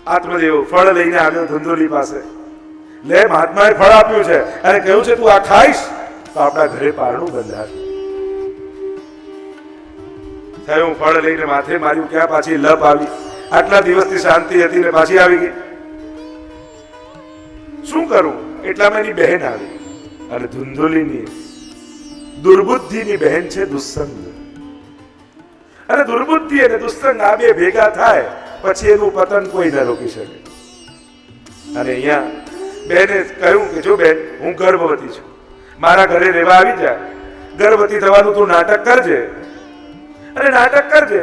આત્મદેવ ફળ લઈને આવ્યો ધુંધુલી પાસે. લે, મહાત્માએ ફળ આપ્યું છે અને કહ્યું છે તું આ ખાઈશ તો આપણા ઘરે પારણું બંધાશે. થયું, ફળ લઈને માથે માર્યું, ક્યાં પાછી લપ આવી. આટલા દિવસથી શાંતિ હતી ને પાછી આવી ગઈ. શું કરું? એટલામાં એની બહેન આવી. અને ધુંધુલીની દુર્બુદ્ધિની બહેન છે દુસ્સંગ. અને દુર્બુદ્ધિ અને દુસ્સંગ આ બે ભેગા થાય પછી એનું પતન કોઈ ન રોકી શકે. અને અહીંયા બેને કહ્યું કે જો બેન, હું ગર્ભવતી છું, મારા ઘરે રહેવા આવી જા. ગર્ભવતી થવાનું તું નાટક કરજે, અને નાટક કરજે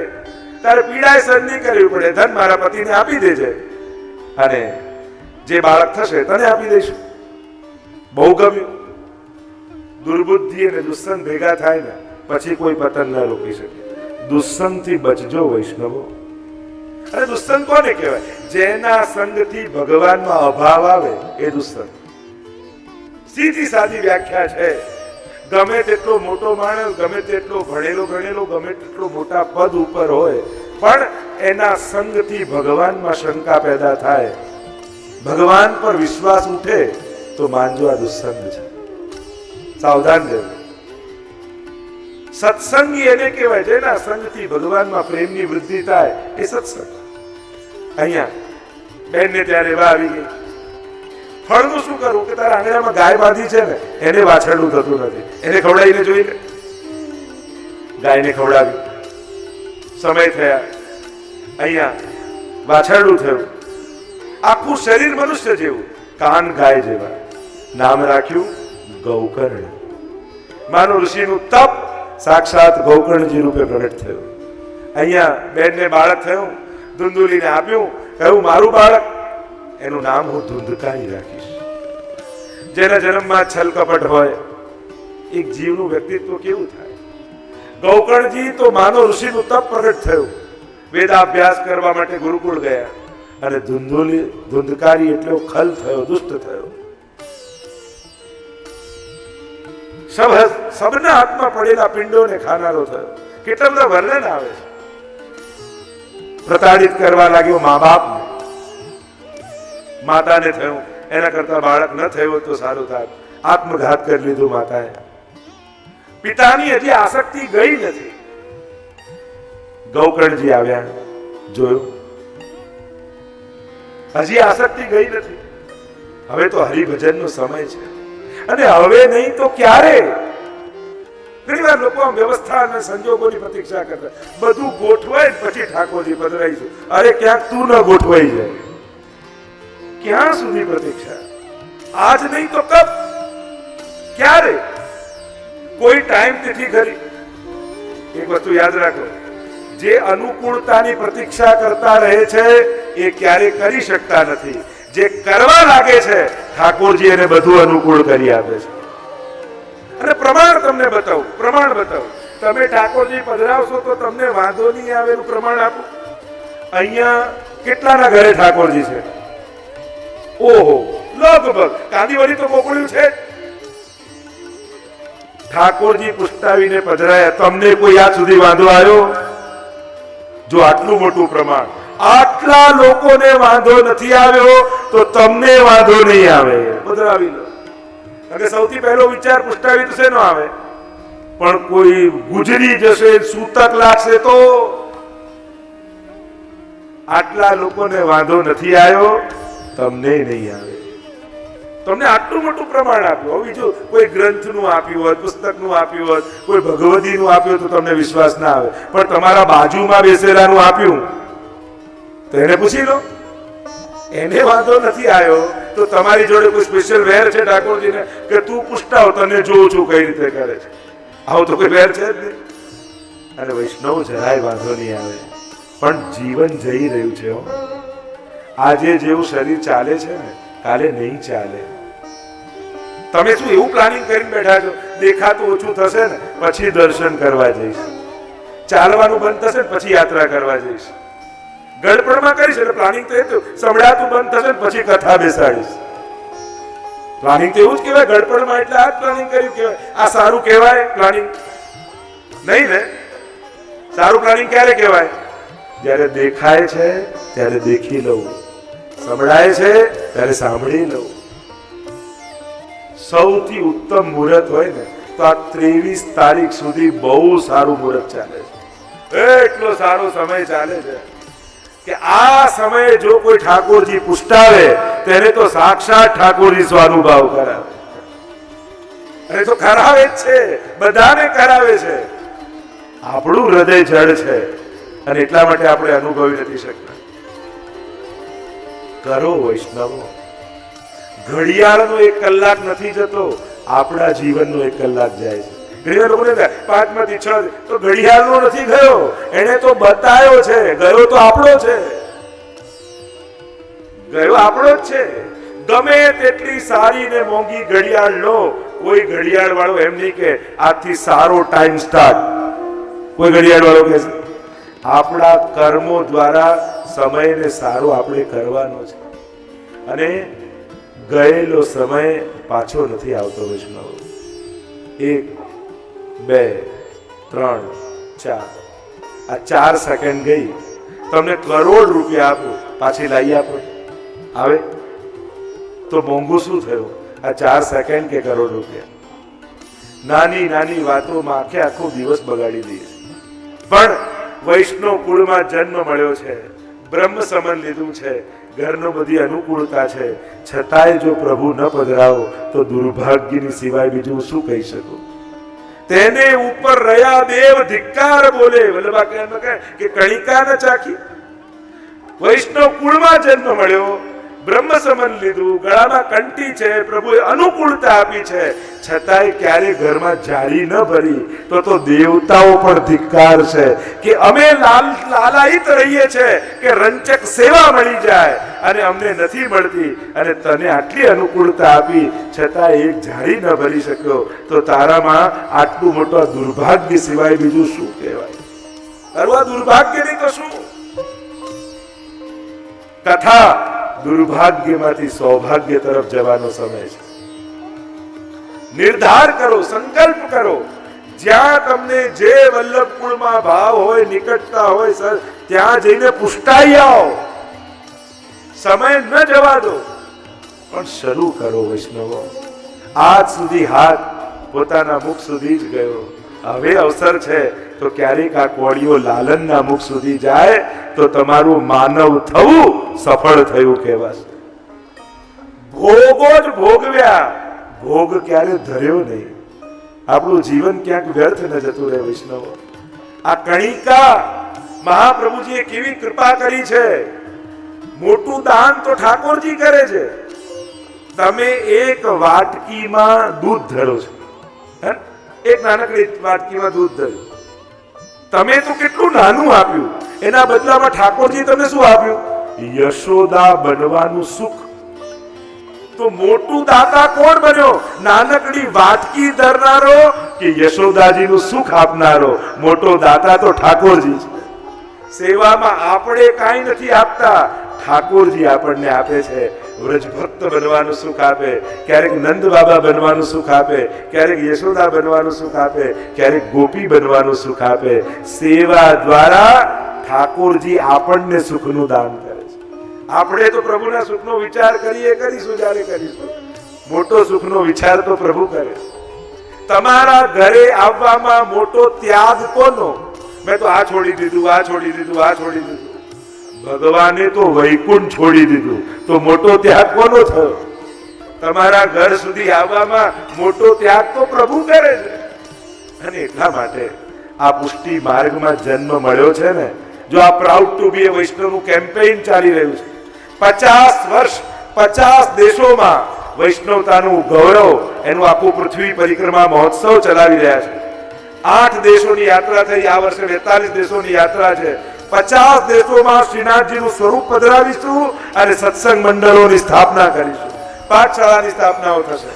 તારે પીડાય સહન નહીં કરવી પડે. ધન મારા પતિને આપી દેજે અને જે બાળક થશે તને આપી દઈશું. બહુ ગમ્યું. દુર્બુદ્ધિ અને દુસ્સંગ ભેગા થાય ને પછી કોઈ પતન ન રોકી શકે. દુસ્સંગથી બચજો વૈષ્ણવો. અને દુસ્સંગ કોને કહેવાય? જેના સંગથી ભગવાનમાં અભાવ આવે એ દુસ્સંગ. સીધી સાદી વ્યાખ્યા છે. ગમે તેટલો મોટો માણસ, ગમે તેટલો ભણેલો ગણેલો, ગમે તેટલો મોટા પદ ઉપર હોય, પણ એના સંગથી ભગવાનમાં શંકા પેદા થાય, ભગવાન પર વિશ્વાસ ઉઠે, તો માનજો આ દુસ્સંગ છે. સાવધાન રહેવું. સત્સંગી એને કહેવાય જેના સંગથી ભગવાનમાં પ્રેમની વૃદ્ધિ થાય, એ સત્સંગ. અહીંયા બેનને ત્યારે એવા આવી ગઈ. ફળનું શું કરવું? કે તારા આંગણામાં ગાય બાંધી છે ને, એને વાછરડું થતું નથી, એને ખવડાવીને જોઈ લે. ગાયને ખવડાવી, સમય થયા, અહીંયા વાછરડું થયું. આખું શરીર મનુષ્ય જેવું, કાન ગાય જેવા. નામ રાખ્યું ગૌકર્ણ. માનો ઋષિનું તપ સાક્ષાત ગૌકર્ણજી રૂપે પ્રગટ થયું. અહીંયા બેનને બાળક થયું, ધુંધુલીને આપ્યું, કહ્યું મારું બાળક, એનું નામ હું ધુંધકારી રાખીશ. જેના જન્મમાં છલ કપટ હોય, એક જીવનું વ્યક્તિત્વ કેવું થાય. ગૌકર્ણજી તો માનો ઋષિનું તપ પ્રગટ થયું. વેદાભ્યાસ કરવા માટે ગુરુકુળ ગયા અને ધુંધકારી એટલો ખલ થયો, દુષ્ટ થયો. સબના હાથમાં પડેલા પિંડોને ખાનારો થયો. કેટલા બધા વર્ણન આવે છે. પ્રતાડિત કરવા લાગ્યો મા બાપને. માતાને થયું એના કરતા બાળક ન થયું તો સારું થાય. આત્મઘાત કરી લીધું માતાએ. પિતાની હજી આસક્તિ ગઈ નથી. ગૌકર્ણજી આવ્યા, જોયું હજી આસક્તિ ગઈ નથી. હવે તો હરિભજનનો સમય છે, અને હવે નહીં તો ક્યારે? ઘણી વાર લોકો આમ વ્યવસ્થા અને સંજોગોની પ્રતીક્ષા કરતા, બધું ગોઠવાય પછી ઠાકોરજી પધરાઈશું. અરે ક્યાંક તું ન ગોઠવાઈ જાય. ક્યાં સુધી પ્રતીક્ષા? આજ નહીં તો કબ? ક્યારે? કોઈ ટાઈમ તિથિ ખરી? એક વસ્તુ યાદ રાખો, જે અનુકૂળતાની પ્રતીક્ષા કરતા રહે છે એ ક્યારે કરી શકતા નથી. જે કરવા લાગે છે ઠાકોરજી એને બધું અનુકૂળ કરી આપે છે. અને પ્રમાણ તમને બતાવું, પ્રમાણ બતાવું. તમે ઠાકોરજી પધરાવશો તો તમને વાંધો નહીં આવે એનું પ્રમાણ આપો. અહીંયા કેટલાના ઘરે ઠાકોરજી છે? ઓહો, લગભગ કાંદીવલી તો મોકલ્યું છે. ઠાકોરજી પુષ્ટાવીને પધરાયા, તમને કોઈ આજ સુધી વાંધો આવ્યો? જો આટલું મોટું પ્રમાણ, આટલા લોકોને વાંધો નથી આવ્યો તો તમને વાંધો નહીં આવે. પધરાવી લો. કારણ કે સૌથી પહેલો વિચાર પુષ્ટાવી તો શેનો આવે? પણ કોઈ ગુજરી જશે, સૂતક લાગશે તો. આટલા લોકોને વાંધો નથી આવ્યો, તમને નહીં આવે. તમને આટલું મોટું પ્રમાણ આપ્યું. બીજું કોઈ ગ્રંથનું આપ્યું હોત, પુસ્તકનું આપ્યું હોત, કોઈ ભગવદીનું આપ્યું તો તમને વિશ્વાસ ના આવે. પણ તમારા બાજુમાં બેસેલાનું આપ્યું તો એને પૂછી લો. એને વાંધો નથી આવ્યો તો તમારી જોડે કોઈ સ્પેશિયલ વેર છે ઠાકોરજીને કે તું પુષ્ટાવ, તને જોઉં છું કઈ રીતે કરે છે? આવું તો કોઈ વેર છે જ નહીં. અને વૈષ્ણવ જરાય વાંધો નહીં આવે. પણ જીવન જઈ રહ્યું છે. આજે જેવું શરીર ચાલે છે ને, કાલે નહીં ચાલે. તમે શું એવું પ્લાનિંગ કરીને બેઠા છો? દેખાતું ઓછું થશે ને પછી દર્શન કરવા જઈશ, ચાલવાનું બંધ થશે ને પછી યાત્રા કરવા જઈશ. ગડપણમાં કરીશ એટલે પ્લાનિંગ તો એટલું, સંભળાતું બંધ થશે ને પછી કથા બેસાડીશ. પ્લાનિંગ તો એવું જ કહેવાય. ગડપણમાં એટલે આ જ પ્લાનિંગ કર્યું કહેવાય. આ સારું કહેવાય પ્લાનિંગ? નહીં ને. સારું પ્લાનિંગ ક્યારે કહેવાય? જ્યારે દેખાય છે ત્યારે દેખી લઉં, સંભળાય છે ત્યારે સાંભળી લો. સૌથી ઉત્તમ મુહૂર્ત હોય ને તો આ 23 તારીખ સુધી બહુ સારું મુહૂર્ત ચાલે છે. એટલો સારો સમય ચાલે છે કે આ સમયે જો કોઈ ઠાકોરજી પુષ્ટાવે તેને તો સાક્ષાત ઠાકોરજી સ્વાનુભાવ કરાવે. અને તો કરાવે જ છે, બધાને કરાવે છે. આપણું હૃદય જડ છે અને એટલા માટે આપણે અનુભવી નથી શકતા. કરો વૈષ્ણવો. ઘડિયાળનો 1 કલાક નથી જતો, આપણા જીવનનો 1 કલાક જાય છે. ઘણી વાર લોકોને 5 માંથી 6 તો ઘડિયાળનો નથી ગયો, એને તો બતાવ્યો છે. ગયો તો આપણો છે, ગયો આપણો જ છે. ગમે તેટલી સારી ને મોંઘી ઘડિયાળ લો, કોઈ ઘડિયાળ વાળો એમ નહીં કે આજથી સારો ટાઈમ સ્ટાર્ટ. કોઈ ઘડિયાળ વાળો કે આપણા કર્મો દ્વારા સમયને સારો આપણે કરવાનો છે. અને ગયેલો સમય પાછો નથી આવતો વૈષ્ણવ. 1 2 3 4 આ 4 સેકન્ડ ગઈ. તમને કરોડ રૂપિયા આપો, પાછી લાવી આપો, આવે તો મોંઘું શું થયું? આ 4 સેકન્ડ કે કરોડ રૂપિયા. નાની નાની વાતોમાં આખો દિવસ બગાડી દઈએ. પણ વૈષ્ણવ કુળમાં જન્મ મળ્યો છે, બ્રહ્મ સમન લીધું છે, ઘરનો બધી અનુકૂળતા છે, છતાંય જો પ્રભુ ન પધરાવો તો દુર્ભાગ્યની સિવાય બીજું શું કહી શકું? તેને ઉપર રહ્યા દેવ ધિક્કાર બોલે. વલ્લભા કહે કે કણિકા ન ચાખી. વૈષ્ણવ કુળમાં જન્મ મળ્યો, બ્રહ્મ સમન લીધું, ગળામાં કંઠી છે, પ્રભુએ અનુકૂળતા આપી છે, છતાંય ક્યારે ઘરમાં જારી ન ભરી તો દેવતાઓ પણ ધિક્કાર છે કે અમે લાલાયિત રહીએ છીએ કે રંચક સેવા મળી જાય અને અમને નથી મળતી, અને તને આટલી અનુકૂળતા આપી છતાં એક જારી ન ભરી શક્યો, તો તારામાં આટલું મોટું દુર્ભાગ્ય સિવાય બીજું શું કહેવાય? તારું દુર્ભાગ્ય નહીં તો શું? તથા દુર્ભાગ્યમાંથી સૌભાગ્ય તરફ જવાનો સમય છે. નિર્ધાર કરો, સંકલ્પ કરો. જ્યાં તમને જે વલ્લભ કુળમાં ભાવ હોય, નિકટતા હોય, સર ત્યાં જઈને પુષ્ટાઈ આવો. સમય ન જવા દો, પણ શરૂ કરો વૈષ્ણવો. આજ સુધી હાથ પોતાના મુખ સુધી જ ગયો, હવે અવસર છે તો ક્યારેક આ કોળીઓ લાલનના મુખ સુધી જાય તો તમારું માનવ થવું સફળ થયું કહેવાશે. ભોગો જ ભોગવ્યા, ભોગ ક્યારે ધર્યો નહીં. આપણું જીવન ક્યાંક વ્યર્થ ન જતું રહે વૈષ્ણવો. આ કણિકા મહાપ્રભુજીએ કેવી કૃપા કરી છે. મોટું દાન તો ઠાકોરજી કરે છે. તમે એક વાટકીમાં દૂધ ધરો છો, એક નાનકડી વાટકીમાં દૂધ ધર્યું. તમે તો કેટલું નાનું આપ્યું, એના બદલામાં ઠાકોરજી તમને શું આપ્યું? યશોદા બનવાનું સુખ. તો મોટું દાતા કોણ બન્યો? નાનકડી વાટકી ધરનારો કે યશોદાજીનું સુખ આપનારો? મોટો દાતા તો ઠાકોરજી છે. સેવામાં આપણે કાંઈ નથી આપતા, ઠાકોરજી આપણને આપે છે. વ્રજ ભક્ત બનવાનું સુખ આપે, ક્યારેક નંદ બાબા બનવાનું સુખ આપે, ક્યારેક યશોદા બનવાનું સુખ આપે, ક્યારેક ગોપી બનવાનું સુખ આપે. સેવા દ્વારા ઠાકોરજી આપણને સુખનું દાન કરે છે. આપણે તો પ્રભુના સુખનો વિચાર કરીશું જ્યારે કરીશું. મોટો સુખનો વિચાર તો પ્રભુ કરે. તમારા ઘરે આવવામાં મોટો ત્યાગ કોનો? મેં તો આ છોડી દીધું, આ છોડી દીધું, આ છોડી દીધું. ભગવાને તો વૈકુંઠ છોડી દીધું, તો મોટો ત્યાગ કોનો થયો? તમારા ઘર સુધી આવવામાં મોટો ત્યાગ તો પ્રભુ કરે છે. અને એટલા માટે આ પુષ્ટિ માર્ગમાં જન્મ મળ્યો છે ને. જો આ પ્રાઉડ ટુ બી એ વૈષ્ણવનું કેમ્પેઇન ચાલી રહ્યું છે. 50 વર્ષ 50 દેશોમાં વૈષ્ણવતાનું ગૌરવ, એનું આખું પૃથ્વી પરિક્રમા મહોત્સવ ચલાવી રહ્યા છે. 8 દેશોની યાત્રા થઈ, આ વર્ષે 42 દેશોની યાત્રા છે. 50 દેશોમાં શ્રીનાથજીનું સ્વરૂપ પધરાવીશું અને સત્સંગ મંડળોની સ્થાપના કરીશું. પાઠશાળાની સ્થાપનાઓ થશે.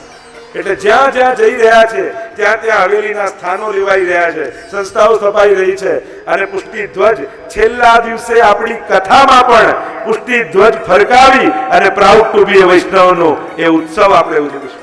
એટલે જ્યાં જ્યાં જઈ રહ્યા છે ત્યાં ત્યાં હવેલીના સ્થાનો લેવાઈ રહ્યા છે, સંસ્થાઓ સ્થપાઈ રહી છે. અને પુષ્ટિ ધ્વજ છેલ્લા દિવસે આપણી કથામાં પણ પુષ્ટિ ધ્વજ ફરકાવી અને પ્રાઉડ ટુ બી એ વૈષ્ણવનો એ ઉત્સવ આપણે ઉજવીશું.